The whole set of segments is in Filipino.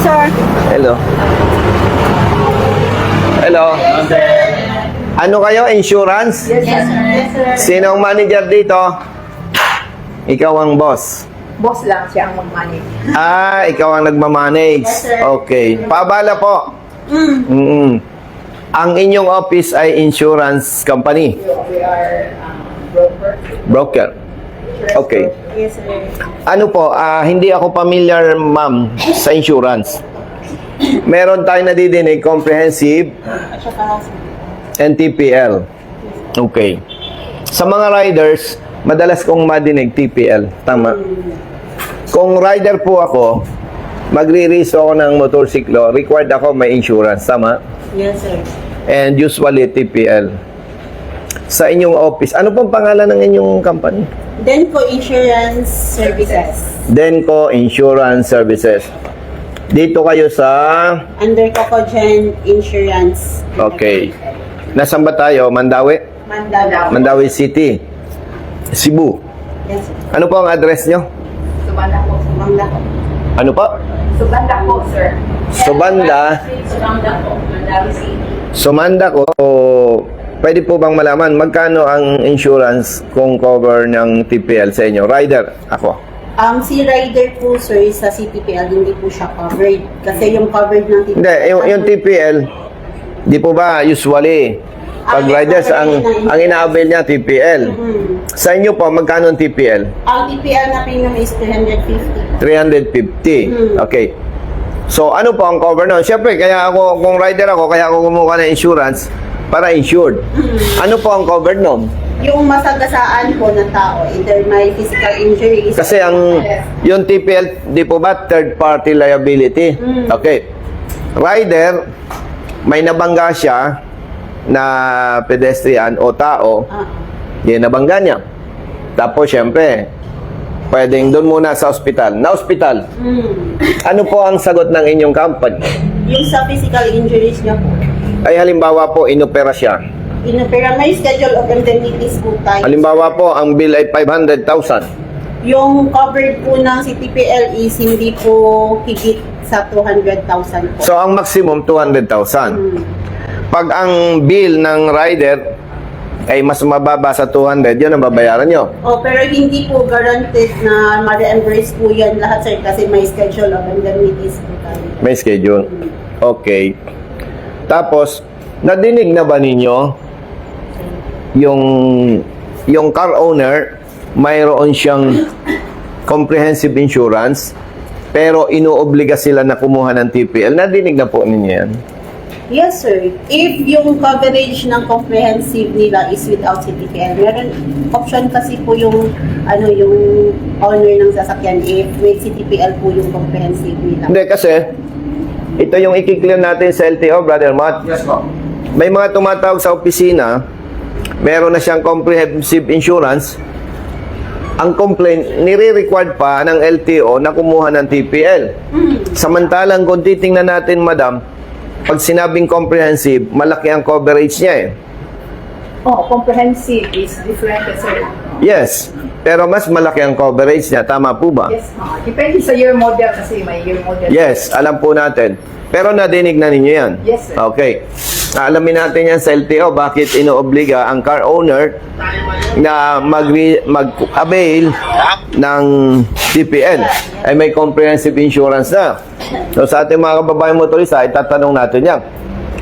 sir. Hello. Hello. Ano kayo? Insurance? Yes, sir. Sino ang manager dito? Ikaw ang boss. Boss lang siya ang mag-manage. Ikaw ang nagmamanage. Yes, sir. Okay. Paabala po. Ang inyong office ay insurance company. We are broker. Broker. Okay. Yes, sir. Ano po, hindi ako familiar, ma'am, sa insurance. Meron tayong nadidinig, comprehensive At saka, and TPL. Okay. Sa mga riders, madalas kong madinig TPL. Tama. Kung rider po ako, magre-race ako ng motorsiklo, required ako may insurance. Tama? yes, sir. And usually TPL. Sa inyong office, ano pong pangalan ng inyong company? Denko Insurance Services. Denko Insurance Services. Dito kayo sa... Under Cocogen Insurance. Okay. Nasaan ba tayo? Mandawi? Mandala. Mandawi City. Cebu. Yes, sir. Ano po ang address nyo? Subanda po. Subanda po. Ano po? Subanda po, sir. Subanda. Subanda po. Mandawi City. Sumanda ko. Pwede po bang malaman magkano ang insurance kung cover ng TPL sa inyo? Rider, ako. Si rider po, sir, sa CTPL, hindi po siya covered. Kasi yung covered ng TPL... Hindi, yung TPL, di po ba usually pag riders ang ina-avail niya TPL. Sa inyo po, magkano ang TPL? Ang TPL na premium is 350. 350. Okay. So, ano po ang cover nun? Siyempre, kaya ako, kung rider ako, kaya ako kumuha ng insurance para insured. Ano po ang cover nun? Yung masagasaan po ng tao, either may physical injuries. Kasi yung TPL, di po ba, third party liability? Okay. Rider, may nabangga siya na pedestrian o tao, yun nabangga niya. Tapos, syempre, pwedeng doon muna sa ospital. Na ospital. Ano po ang sagot ng inyong company? Yung sa physical injuries niya po. Ay halimbawa po, inopera siya. Pero may schedule of indemnities po tayo. Halimbawa po, ang bill ay 500,000. Yung covered po ng CTPL is hindi po higit sa 200,000 po. So, ang maximum, 200,000. Pag ang bill ng rider ay mas mababa sa 200, yun ang babayaran nyo. Pero hindi po guaranteed na ma-reimburse po yan lahat, sir, kasi may schedule of indemnities po tayo. May schedule. Okay. Tapos, nadinig na ba ninyo yung car owner, mayroon siyang comprehensive insurance, pero inuobliga sila na kumuha ng TPL. Nadinig na po ninyo yan? Yes, sir. If yung coverage ng comprehensive nila is without CTPL, meron option kasi po yung yung owner ng sasakyan if with CTPL po yung comprehensive nila. Hindi, kasi ito yung i-clear natin sa LTO, Brother Matt. Yes, po. May mga tumatawag sa opisina, meron na siyang comprehensive insurance. Ang complaint, nire-required pa ng LTO na kumuha ng TPL. Samantalang kung titingnan natin, madam, pag sinabing comprehensive, malaki ang coverage niya eh. Comprehensive is different, sir. Yes, pero mas malaki ang coverage niya. Tama po ba? Yes, depende sa year model kasi may year model. Yes, alam po natin. Pero nadinig na ninyo yan? Yes, sir. Okay. Alamin natin yan sa LTO, bakit inoobliga ang car owner na mag-avail ng TPL. Ay may comprehensive insurance na. So sa ating mga kababayang motorista, itatanong natin yan.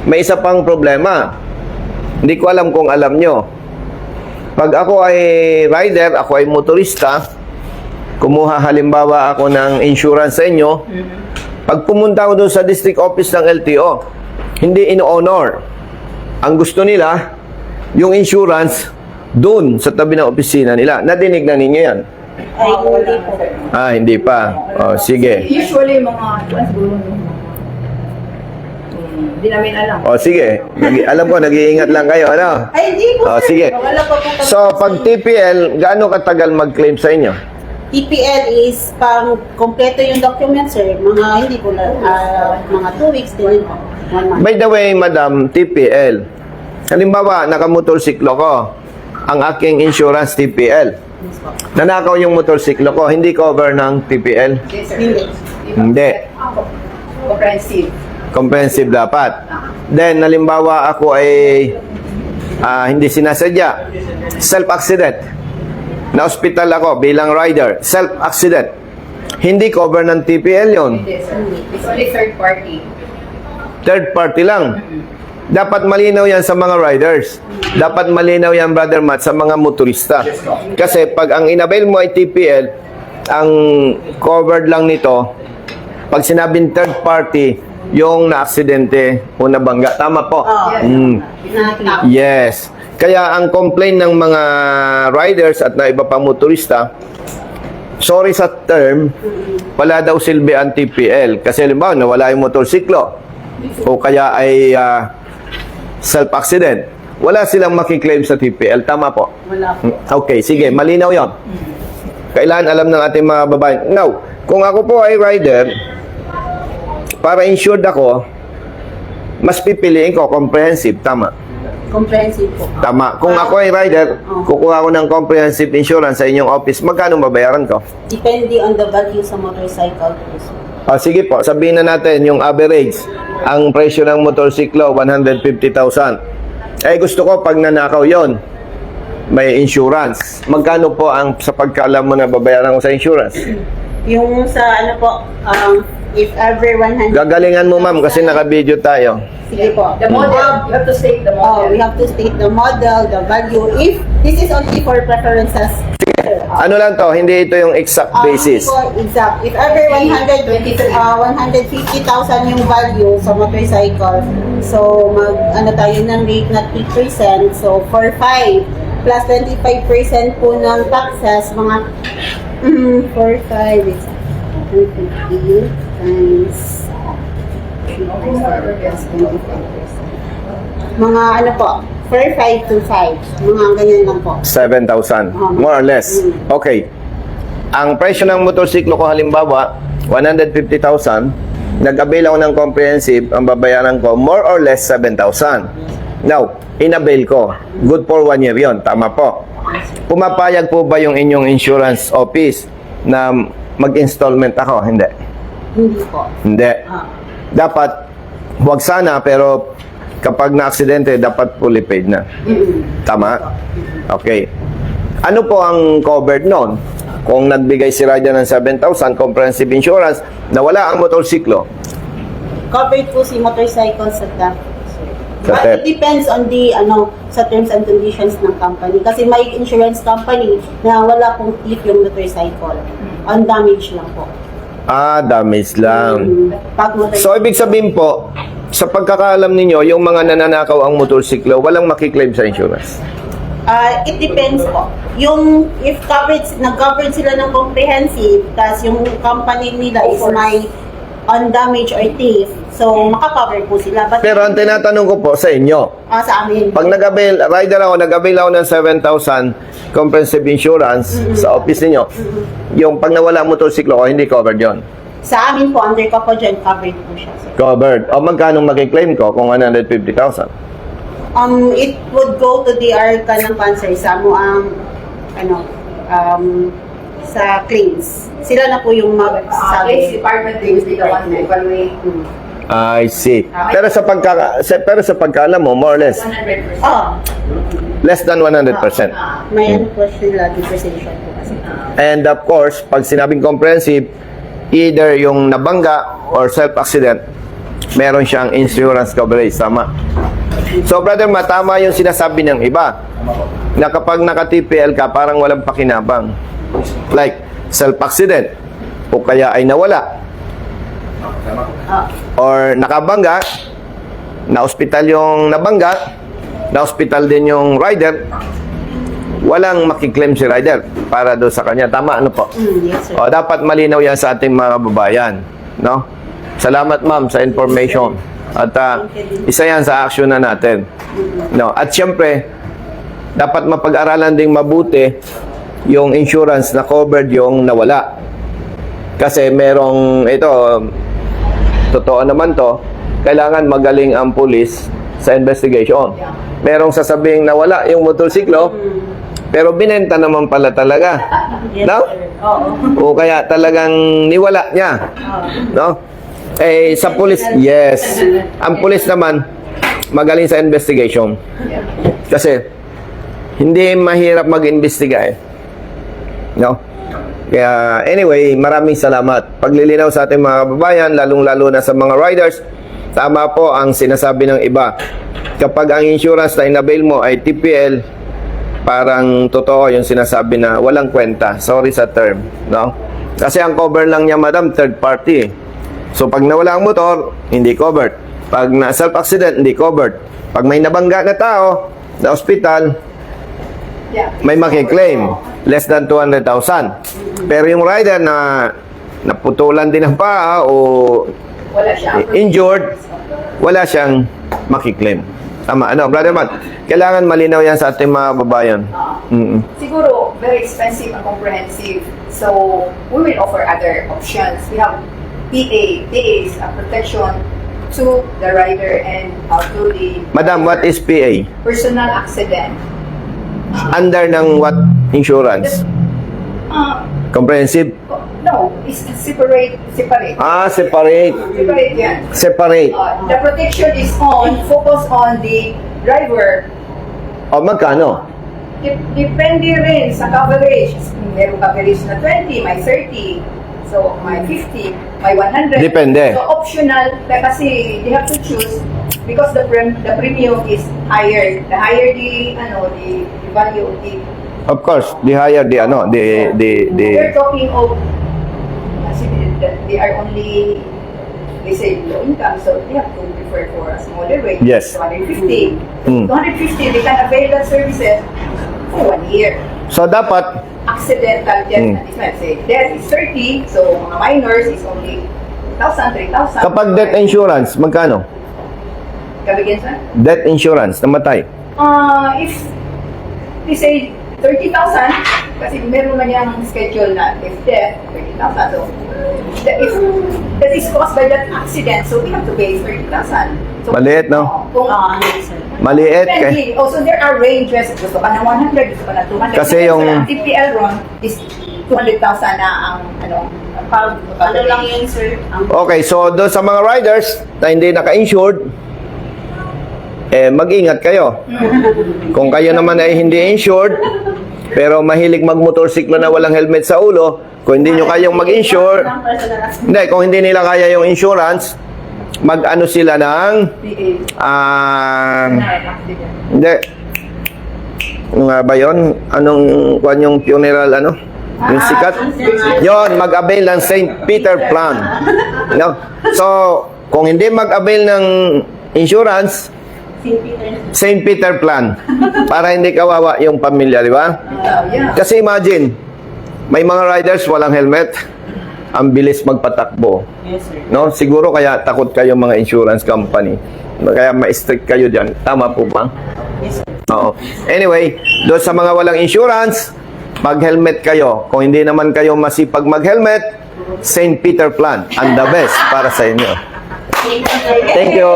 May isa pang problema. Hindi ko alam kung alam nyo. Pag ako ay rider, ako ay motorista, kumuha halimbawa ako ng insurance sa inyo, pag pumunta ko doon sa district office ng LTO, hindi in-honor. Ang gusto nila, yung insurance, doon sa tabi ng opisina nila. Nadinig na ninyo yan? Ay, hindi po. Hindi pa. Sige. Usually, mga, hindi namin alam. Sige. Alam ko, nag-iingat lang kayo. Ano? Ay, hindi po, sir. Sige. Wala pa po kami. So, pag TPL, gaano katagal mag-claim sa inyo? TPL is pang kompleto yung document, sir. Mga hindi po mga 2 weeks din po. 1 month. By the way, madam, TPL. Halimbawa, nakamotorsiklo ko. Ang aking insurance TPL. Nanakaw yung motorsiklo ko, hindi cover ng TPL. Yes, sir. Hindi. Hindi. Comprehensive. Comprehensive dapat. Then, halimbawa ako ay hindi sinasadya. Self-accident. Na-hospital ako bilang rider. Self-accident. Hindi cover ng TPL yon. Hindi, sir. It's only third party. Third party lang. Dapat malinaw yan sa mga riders. Dapat malinaw yan, Brother Matt, sa mga motorista. Kasi pag ang inabail mo ay TPL, ang covered lang nito, pag sinabing third party, yung na-aksidente o nabangga. Tama po? Yes. Kaya ang complaint ng mga riders at na iba pang motorista, sorry sa term, wala daw silbi ang TPL. Kasi halimbawa, nawala yung motorsiklo o kaya ay self-accident. Wala silang makiklaim sa TPL. Tama po? Wala po. Okay, sige. Malinaw yon. Kailangan alam ng ating mga babae. Now, kung ako po ay rider, para insured ako, mas pipiliin ko comprehensive. Tama. Comprehensive po. Tama. Kung ako ay rider, kukuha ko ng comprehensive insurance sa inyong office, magkano babayaran ko? Depende on the value sa motorcycle po, sir. Sige po, sabihin na natin yung average. Ang presyo ng motorsiklo, 150,000. Gusto ko pag nanakaw yon, may insurance. Magkano po ang sa pagkaalam mo na babayaran ko sa insurance? Yung sa ano po, if ever 100... Gagalingan mo ma'am kasi naka-video tayo. Sige po. The model, you have to state the Oh, model. we have to state the model, the value. If this is only for preferences, Ano lang to, hindi ito yung exact basis. Exact. If ever 150,000 yung value sa motorcycle, so ano tayo ng rate na 3%, so for 5 plus 25% po ng taxes, mga 4, 5, it's 250 times 25%. Mga ano po, 4, 5 to 5. Mga ganyan lang po. 7,000. More or less. Okay. Ang presyo ng motorsiklo ko halimbawa, 150,000. Nag-avail ako ng comprehensive, ang babayaran ko, more or less 7,000. Now, in-avail ko. Good for 1 year yon. Tama po. Pumapayag po ba yung inyong insurance office na mag-installment ako? Hindi. Hindi po. Hindi. Dapat, huwag sana, pero kapag na-aksidente, dapat fully paid na. Tama? Okay. Ano po ang covered noon? Kung nagbigay si rider ng 7,000 comprehensive insurance, nawala ang motorsiklo. Covered po si motorcycle sa theft. Sa But theft. it depends on the sa terms and conditions ng company. Kasi may insurance company na wala pong thief yung motorcycle. On damage lang po. Damage lang. Pag motorcycle. So, ibig sabihin po, sa pagkakaalam ninyo, yung mga nananakaw ang motorsiklo, walang makiklaim sa insurance. It depends po. Yung if nag-covered sila ng comprehensive, tas yung company nila is may on damage or thief, so maka-cover po sila. But Pero ang tinatanong ko po sa inyo, sa amin, pag nag-avail ako ng 7,000 comprehensive insurance sa office ninyo, yung pag nawala ang motorsiklo ko, hindi covered yon. sa amin po, under ka po dyan, covered po siya. Sir. Covered. O magkano makiklaim ko kung 150,000? It would go to the ARCA ng cancer sa mo ang sa claims. Sila na po yung Police magsasabi. department will be the one to evaluate. I see. Pero sa pagkaalam mo, more or less, 100%. less than 100%. May ano po sila, depreciation po kasi. And of course, pag sinabing comprehensive, either yung nabangga or self-accident, meron siyang insurance coverage. Tama. So, brother, matama yung sinasabi ng iba na kapag naka-TPL ka, parang walang pakinabang. Like, self-accident o kaya ay nawala or nakabangga, na-hospital yung nabangga, na-hospital din yung rider, walang makiklaim si rider para doon sa kanya. Tama, ano po? Yes, sir. O, dapat malinaw yan sa ating mga kababayan. No? Salamat, ma'am, sa information. At isa yan sa action na natin. No? At syempre, dapat mapag-aralan ding mabuti yung insurance na covered yung nawala. Kasi merong, ito, totoo naman to, kailangan magaling ang pulis sa investigation. Merong sasabing nawala yung motorsiklo, pero binenta naman pala talaga. Yes, No? sir. Oo. O kaya talagang niwala niya. No? Eh, sa pulis, yes. Ang pulis naman, magaling sa investigation. Kasi, hindi mahirap mag-imbestiga eh. No? Kaya, anyway, maraming salamat. Paglilinaw sa ating mga kababayan, lalong-lalo na sa mga riders, tama po ang sinasabi ng iba. Kapag ang insurance na inabail mo ay TPL, parang totoo yung sinasabi na walang kwenta. Sorry sa term. No? Kasi ang cover lang niya, madam, third party. So, pag nawala ang motor, hindi covered. Pag na self-accident, hindi covered. Pag may nabangga na tao, na hospital, may makiklaim. Less than 200,000. Pero yung rider na naputulan din ang paa o Wala siya. injured, wala siyang makiklaim. Tama. Ano, Brother Matt? Kailangan malinaw yan sa ating mga babayan. Siguro, very expensive and comprehensive. So, we will offer other options. We have PA. PA is a protection to the rider and to the Madam, what is PA? personal accident. Under ng what insurance? Uh, Comprehensive? no, it's separate. Separate. Separate. Separate yan. Separate. The protection is focus on the driver. O, magkano? Depende rin sa coverage. Merong coverage na 20, may 30. So, may 50, may 100. Depende. So, optional, kasi they have to choose because the premium is higher. The higher the value of the... Of course, the higher We're talking of, kasi they are only, they say low income, so they have to prefer for a smaller rate. Yes. 250. Mm. 250, they can avail that services for 1 year. So, dapat, Accidental death, let's say death is 30, so mga minors is only 2,000, 3,000. kapag death insurance, magkano? Kabigyan sa? Death insurance, namatay. If they say 30,000, kasi meron na niyang schedule na if death, 30,000. So, if that is caused by that accident, so we have to pay 30,000. So, Maliit, no? Kung, Maliit. depende. Also, there are ranges. Gusto ka ng 100, gusto ka ng 200. Kasi yung- Ang TPL ron is 200,000 na ang Ano lang yun, sir? Okay, so doon sa mga riders na hindi naka-insured, mag-ingat kayo. Kung kayo naman ay hindi insured, pero mahilig magmotorsiklo na walang helmet sa ulo, kung hindi nyo kayang mag-insure, kung hindi nila kaya yung insurance, mag-ano sila ng, hindi, ano nga ba yun? Anong, kung yung funeral, ano? Yung sikat? Yon, mag-avail ng St. Peter Plan. No? So, kung hindi mag-avail ng insurance, St. Peter Plan. Para hindi kawawa yung pamilya, di ba? Yeah. Kasi imagine, may mga riders walang helmet. Ang bilis magpatakbo. Yes, sir. No? Siguro kaya takot kayo mga insurance company. Kaya ma-strict kayo dyan. Tama po ba? Yes, sir. Oo. Anyway, doon sa mga walang insurance, mag-helmet kayo. Kung hindi naman kayo masipag mag-helmet, St. Peter Plan, ang the best para sa inyo. Thank you.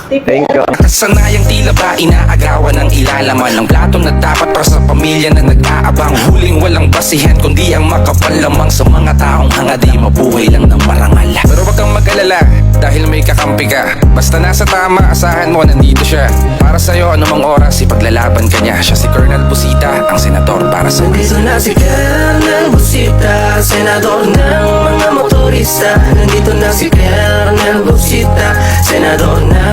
Thank you. Kasanayang tila ba inaagawan ng ilalaman ng plato na dapat para sa pamilya na nag-aabang. Huling walang basihan kundi ang makapal lamang sa mga taong hanga di mabuhay lang ng marangal. Pero wag kang mag-alala dahil may kakampi ka. Basta nasa tama, asahan mo nandito siya. Para sa'yo anumang oras ipaglalaban ka niya. Siya si Colonel Busita, ang senador para sa Nandito na si Colonel Busita, senador ng mga motorista. Nandito na si Colonel Busita, senador ng